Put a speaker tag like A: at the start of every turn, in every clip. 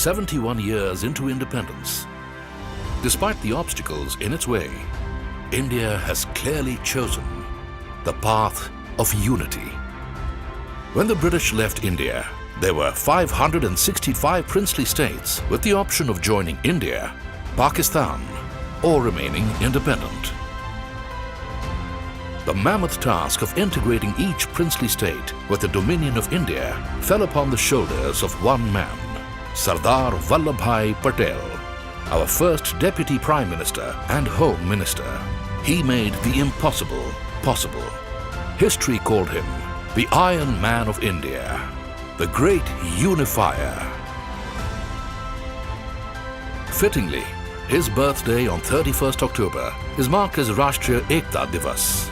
A: 71 years into independence, despite the obstacles in its way, India has clearly chosen the path of unity. When the British left India, there were 565 princely states with the option of joining India, Pakistan, or remaining independent. The mammoth task of integrating each princely state with the dominion of India fell upon the shoulders of one man, Sardar Vallabhbhai Patel, our first Deputy Prime Minister and Home Minister. He made the impossible possible. History called him the Iron Man of India, the Great Unifier. Fittingly, his birthday on 31st October is marked as Rashtriya Ekta Divas.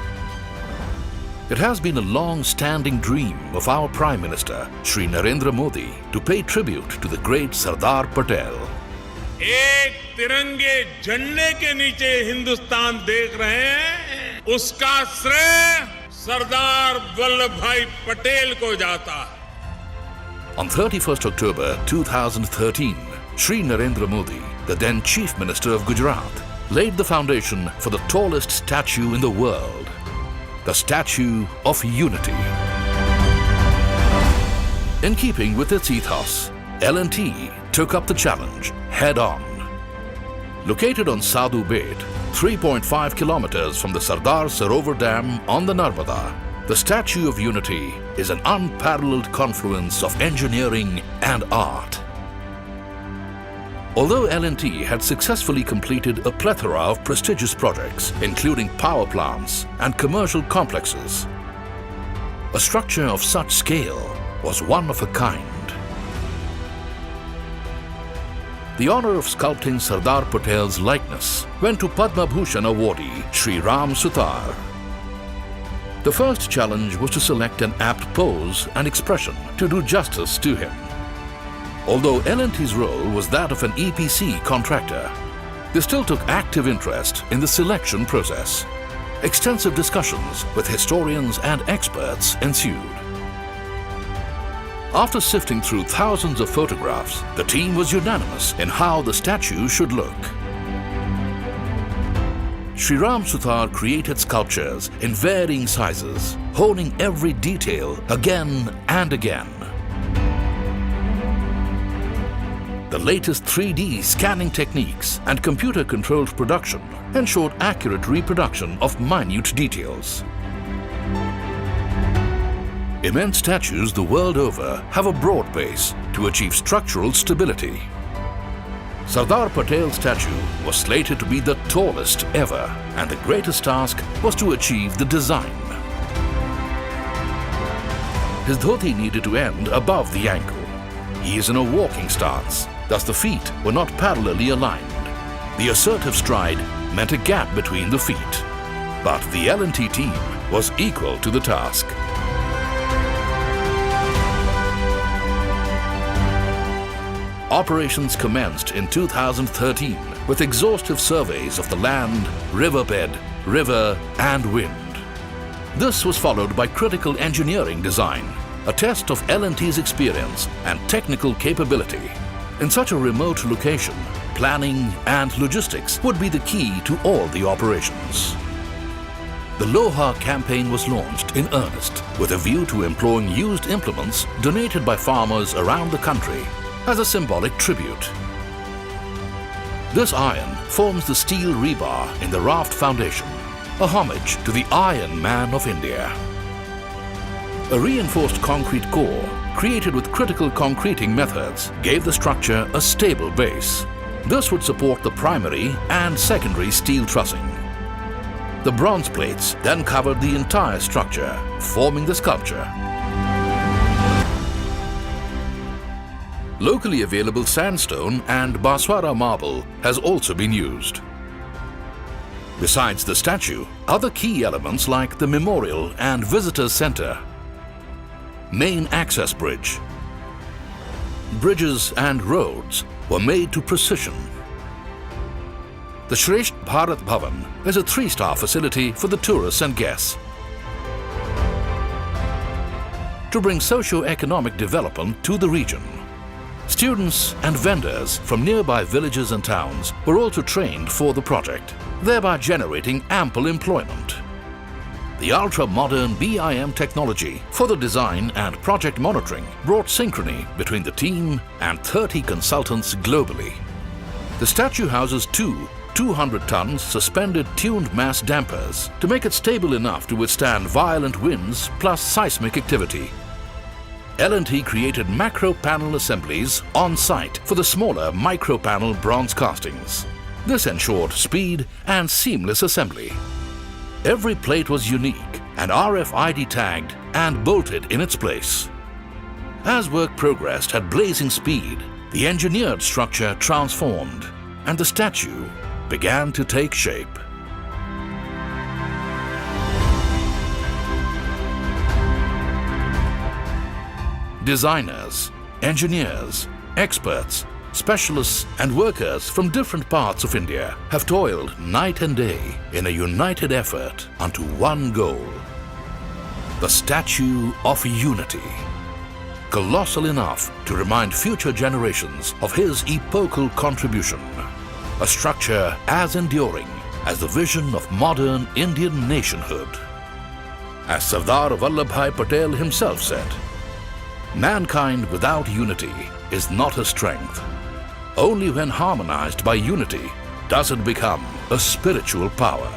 A: It has been a long-standing dream of our Prime Minister, Shri Narendra Modi, to pay tribute to the great Sardar Patel.
B: एक तिरंगे झंडे के नीचे हिंदुस्तान देख रहे हैं, उसका श्रेय सरदार वल्लभ भाई पटेल को जाता है.
A: On 31st October 2013, Shri Narendra Modi, the then Chief Minister of Gujarat, laid the foundation for the tallest statue in the world, the Statue of Unity. In keeping with its ethos, L&T took up the challenge head-on. Located on Sadhu Bed, 3.5 kilometers from the Sardar Sarovar Dam on the Narmada, the Statue of Unity is an unparalleled confluence of engineering and art. Although L&T had successfully completed a plethora of prestigious projects, including power plants and commercial complexes, a structure of such scale was one of a kind. The honor of sculpting Sardar Patel's likeness went to Padma Bhushan awardee Shri Ram Sutar. The first challenge was to select an apt pose and expression to do justice to him. Although L&T's role was that of an EPC contractor, they still took active interest in the selection process. Extensive discussions with historians and experts ensued. After sifting through thousands of photographs, the team was unanimous in how the statue should look. Shri Ram Sutar created sculptures in varying sizes, honing every detail again and again. The latest 3D scanning techniques and computer-controlled production ensured accurate reproduction of minute details. Immense statues the world over have a broad base to achieve structural stability. Sardar Patel's statue was slated to be the tallest ever, and the greatest task was to achieve the design. His dhoti needed to end above the ankle. He is in a walking stance, thus the feet were not parallelly aligned. The assertive stride meant a gap between the feet. But the L&T team was equal to the task. Operations commenced in 2013 with exhaustive surveys of the land, riverbed, river and wind. This was followed by critical engineering design, a test of L&T's experience and technical capability. In such a remote location, planning and logistics would be the key to all the operations. The Loha campaign was launched in earnest with a view to employing used implements donated by farmers around the country as a symbolic tribute. This iron forms the steel rebar in the raft foundation, a homage to the Iron Man of India. A reinforced concrete core, created with critical concreting methods, gave the structure a stable base. This would support the primary and secondary steel trussing. The bronze plates then covered the entire structure, forming the sculpture. Locally available sandstone and Baswara marble has also been used. Besides the statue, other key elements like the memorial and visitors center, main access bridge, bridges and roads were made to precision. The Shresth Bharat Bhavan is a 3-star facility for the tourists and guests. To bring socio-economic development to the region, Students and vendors from nearby villages and towns were also trained for the project, thereby generating ample employment. The ultra-modern BIM technology for the design and project monitoring brought synchrony between the team and 30 consultants globally. The statue houses two 200-ton suspended tuned mass dampers to make it stable enough to withstand violent winds plus seismic activity. L&T created macro panel assemblies on site for the smaller micro panel bronze castings. This ensured speed and seamless assembly. Every plate was unique and RFID tagged and bolted in its place. As work progressed at blazing speed, the engineered structure transformed and the statue began to take shape. Designers, engineers, experts, specialists and workers from different parts of India have toiled night and day in a united effort unto one goal: the Statue of Unity. Colossal enough to remind future generations of his epochal contribution. A structure as enduring as the vision of modern Indian nationhood. As Sardar Vallabhbhai Patel himself said, "Mankind without unity is not a strength. Only when harmonized by unity does it become a spiritual power."